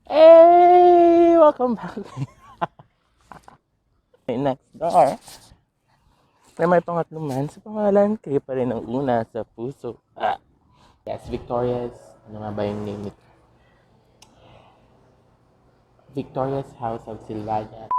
Hey! Welcome back to my next door. Na may pangatlong man sa pangalan, kayo pa rin ang una sa puso. Yes, Victoria's, ano nga ba yung name nito? Victoria's House of Silvanas.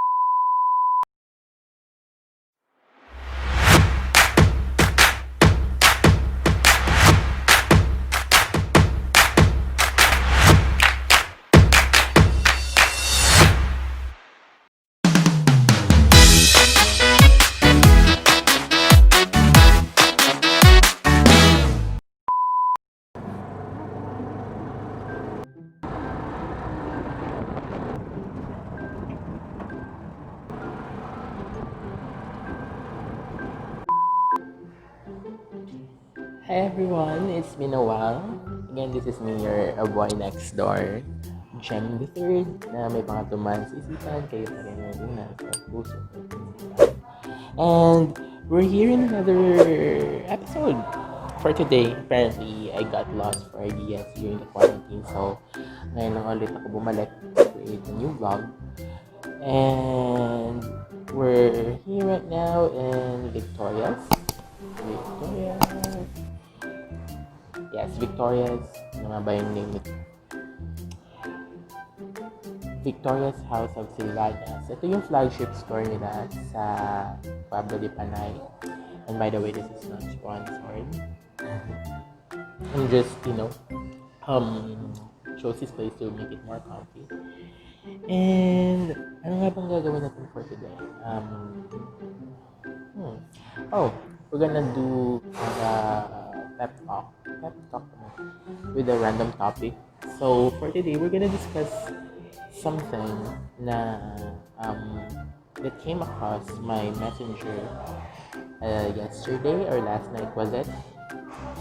Hi everyone, it's been a while. Again, this is me, your boy next door, Jem the Third, na may pangatlong man sa isipan, kayo pa rin ang una sa puso. And we're here in another episode. For today, apparently, I got lost for ideas during the quarantine. So, ngayon lang ulit ako bumalik to create a new vlog. And we're here right now in Victoria's. Yes, Victoria's. Ano nga ba yung name nito? Victoria's House of Silvanas. Ito yung flagship store nila sa Pueblo de Panay. And by the way, this is not sponsored. I'm just, chose this place to make it more comfy. And ano nga bang gagawin natin for today? We're gonna do the pep talk with a random topic. So for today, we're gonna discuss something na that came across my messenger yesterday or last night, was it?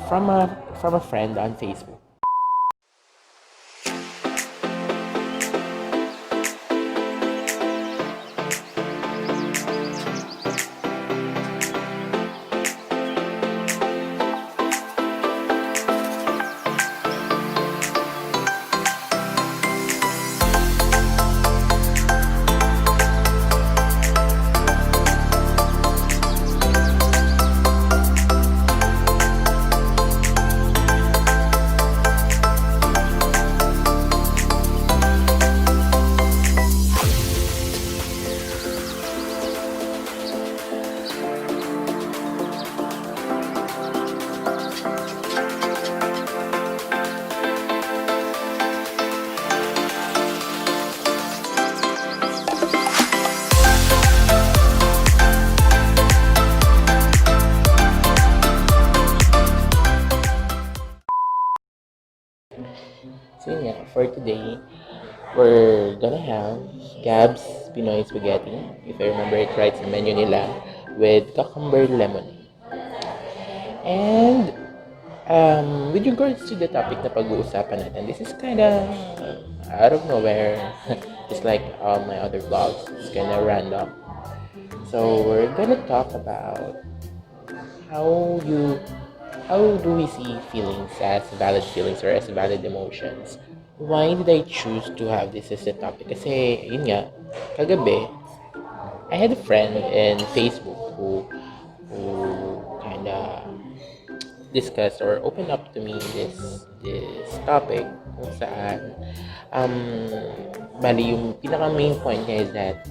From a friend on Facebook. So yeah, for today, we're gonna have Gab's Pinoy Spaghetti, if I remember it right sa menu nila, with cucumber lemon. And with regards to the topic na pag-uusapan natin, this is kinda out of nowhere, just like all my other vlogs, it's kinda random. So we're gonna talk about how you how do we see feelings as valid feelings or as valid emotions? Why did I choose to have this as a topic? Kasi, yun nga, kagabi, I had a friend in Facebook who kind of discussed or opened up to me this topic kung saan bali yung pinaka main point niya is that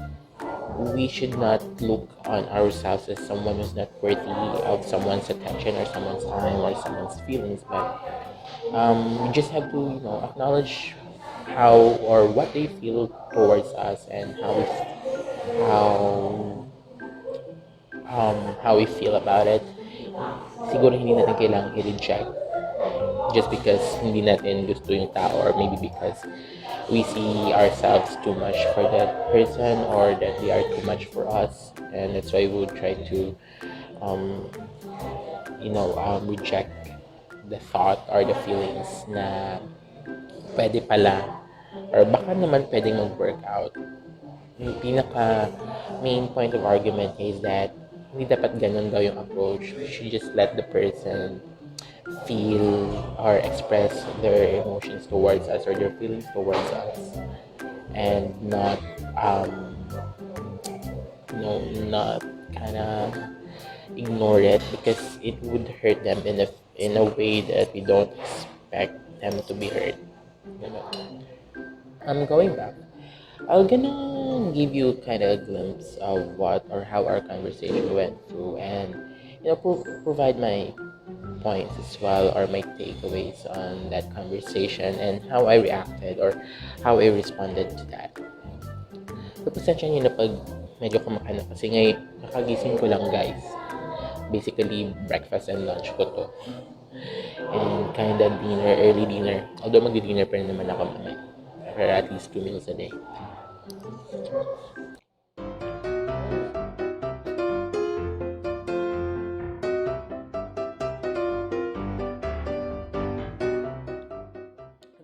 we should not look on ourselves as someone who's not worthy of someone's attention or someone's time or someone's feelings, but we just have to, acknowledge how or what they feel towards us and how how we feel about it. Siguro hindi natin kailangang i-reject just because hindi natin gusto yung tao, or maybe because we see ourselves too much for that person or that they are too much for us, and that's why we would try to reject the thought or the feelings na pwede pala or baka naman pwedeng mag-work out. Yung pinaka main point of argument is that hindi dapat ganun daw yung approach. We should just let the person feel or express their emotions towards us or their feelings towards us, and not um not kind of ignore it because it would hurt them in a way that we don't expect them to be hurt. You know. I'm going back. I'm gonna give you kind of a glimpse of what or how our conversation went through, and provide my points as well or my takeaways on that conversation and how I reacted or how I responded to that. So, pasensya nyo na pag medyo kumakain na kasi ngayon, nakagising ko lang guys. Basically, breakfast and lunch ko to. And kinda dinner, early dinner. Although mag-dinner pa rin naman ako mamaya. For at least 2 meals a day.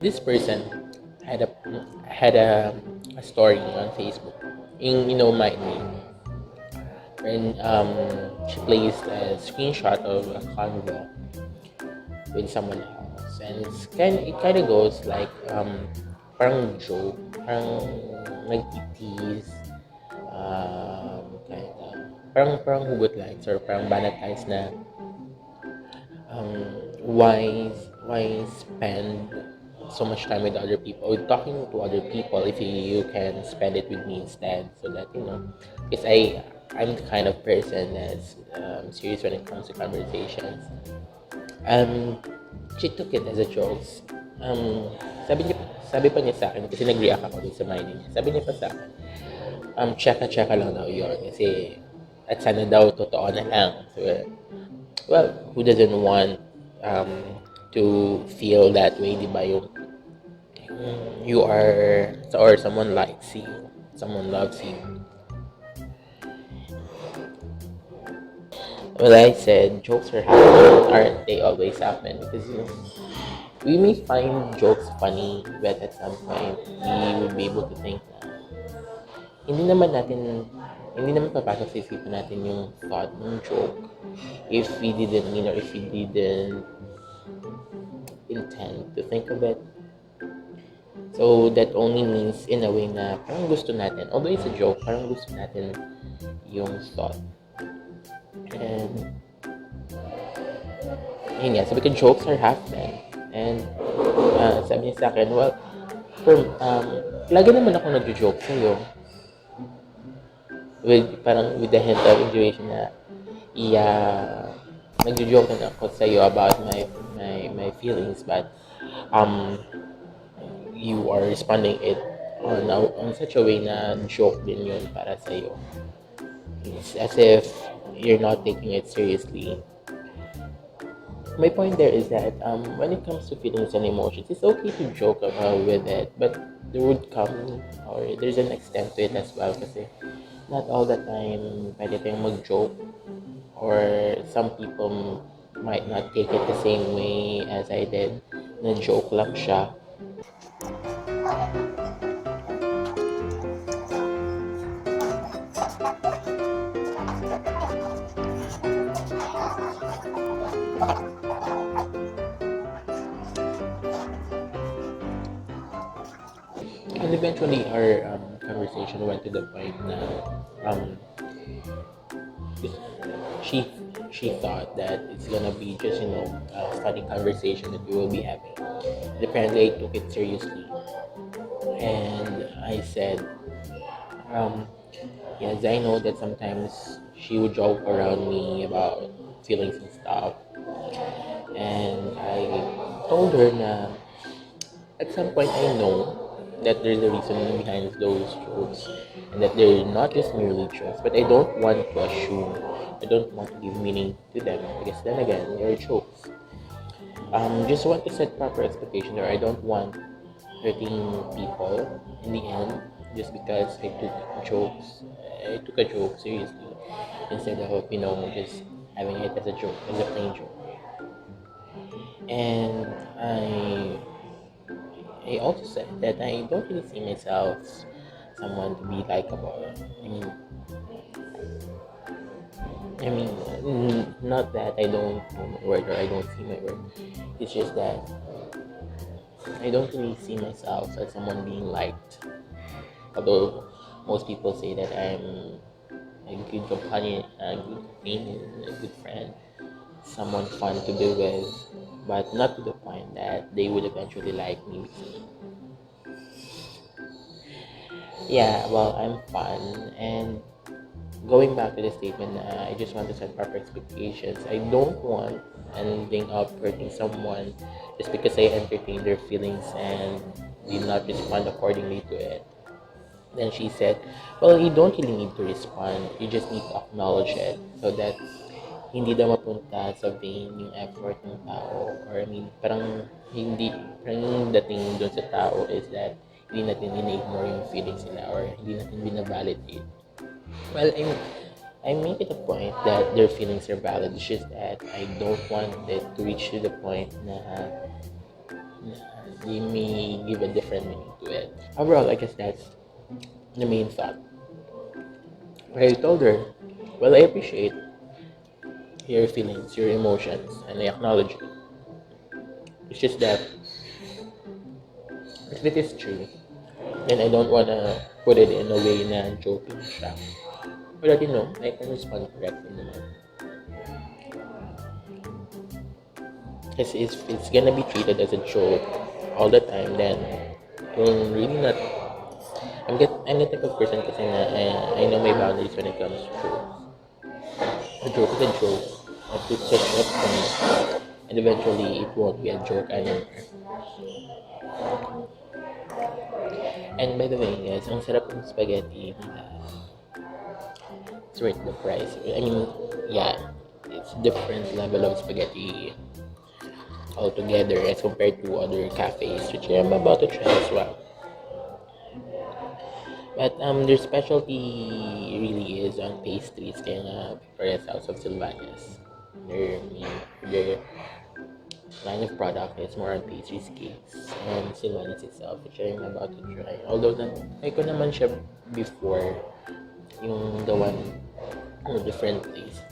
This person had a story on Facebook. My name. And she placed a screenshot of a convo with someone else, and it kind of goes like parang joke, parang nagtitease, kind of parang hugot lines or parang banat lines na why spend so much time with other people with talking to other people if you can spend it with me instead, so that because I'm the kind of person that's serious when it comes to conversations. um she took it as a joke. um sabi pa niya sa akin kasi nag-react ako dun sa mind niya, sabi niya pa sa akin, tsaka lang daw yun kasi at sana daw totoo na lang. So, well, who doesn't want to feel that way, di ba? Yung you are, or someone likes you, someone loves you. Well, I said jokes are happening, aren't they always happen? Because we may find jokes funny, but at some point, we would be able to think na hindi naman natin, hindi naman papasok sa isipan natin yung thought ng joke if we didn't mean or if we didn't intend to think of it. So that only means in a way na parang gusto natin, although it's a joke, parang gusto natin yung thought. And yun nga, sabi ko jokes are half men. And sabi niya sa akin, well, lagi naman ako nag-joke sa'yo. With the hint of intuition na nag-joke na ako sa'yo about my feelings, but you are responding it on such a way na joke din yun para sa'yo. It's as if you're not taking it seriously. My point there is that when it comes to feelings and emotions, it's okay to joke with it, but there would come, or there's an extent to it as well, kasi not all the time pwede tayong mag-joke, or some people might not take it the same way as I did, na joke lang siya. And eventually, our conversation went to the point na um, she she thought that it's gonna be just a funny conversation that we will be having. And apparently, I took it seriously, and I said, um, yes, I know that sometimes she would joke around me about feelings and stuff, and I told her na at some point I know that there's a reason behind those jokes and that they're not just merely jokes, but I don't want to assume, I don't want to give meaning to them because then again, they're jokes. Just want to set proper expectations, or I don't want hurting people in the end just because I took a joke seriously instead of, just having it as a joke, as a plain joke. And I also said that I don't really see myself someone to be likable. I mean, I mean, not that I don't know my word or I don't see my word. It's just that I don't really see myself as someone being liked. Although most people say that I'm a good companion, a good friend, someone fun to be with, but not to the point that they would eventually like me. Yeah, well, I'm fun, and going back to the statement, I just want to set proper expectations. I don't want ending up hurting someone just because I entertain their feelings and did not respond accordingly to it. Then she said, well, you don't really need to respond. You just need to acknowledge it so that hindi daw mapunta sa vain yung effort ng tao. Or I mean, parang yung dating doon sa tao is that hindi natin ina-ignore yung feelings nila or hindi natin binavalidate. Well, I make it a point that their feelings are valid. It's just that I don't want it to reach to the point na they may give a different meaning to it. Overall, I guess that's the main thought. I told her, well, I appreciate your feelings, your emotions, and I acknowledge it. It's just that if it is true, then I don't wanna put it in a way na joking siya. But I can respond correctly naman. Because if it's gonna be treated as a joke all the time, then you'll really not. I'm the type of person kasi na I know my boundaries when it comes to jokes. A joke is a joke. I put such a point, and eventually it won't be a joke anymore. And by the way, guys, ang sarap ng spaghetti. It's worth the price. I mean, yeah, it's different level of spaghetti altogether as compared to other cafes, which I'm about to try as well. But their specialty really is on pastries, kaya nga Victoria's House of Silvanas. Their line of product is more on pastries, cakes, and Silvanas itself, which I'm about to try. Although try ko naman siya before, yung the one in a different place.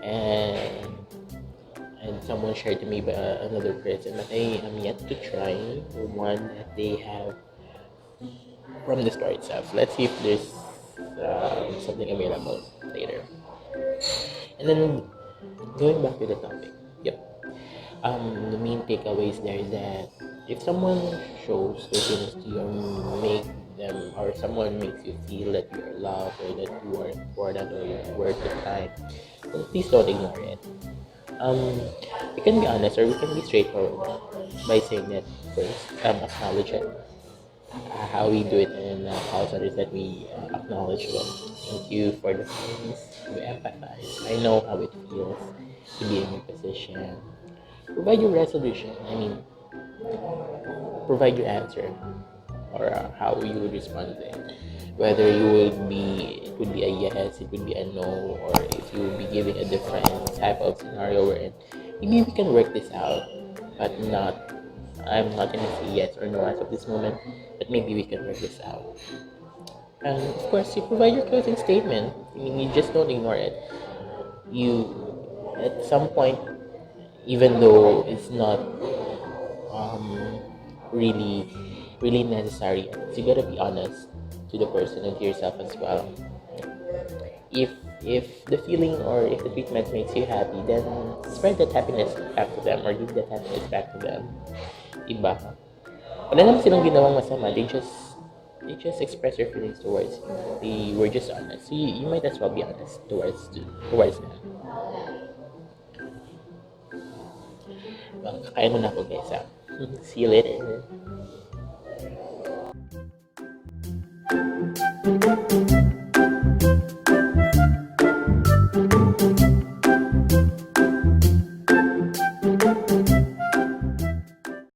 And someone shared to me by another person, but I am yet to try the one that they have from the store itself. Let's see if there's something available later. And then going back to the topic, yep. The main takeaways there is that if someone shows their feelings to you or make them or someone makes you feel that you are loved or that you are important or you're worth your time, then please don't ignore it. We can be honest or we can be straightforward by saying that first, acknowledge it. How we do it in call centers that we acknowledge them. Thank you for the feelings. We empathize. I know how it feels to be in your position. Provide your resolution. I mean, provide your answer or how you would respond to it. Whether it would be a yes, it would be a no, or if you would be giving a different type of scenario wherein maybe we can work this out, but not. I'm not gonna say yes or no as of this moment, but maybe we can work this out. And of course, you provide your closing statement. I mean, you just don't ignore it. You, at some point, even though it's not um, really really necessary, so you gotta be honest to the person and to yourself as well. If the feeling or if the treatment makes you happy, then spread that happiness back to them or give that happiness back to them. Iba. Wala naman silang ginawang masama. They just express their feelings towards you. They were just honest. So you might as well be honest towards them. Well, kakain muna ako guys ha. See you later.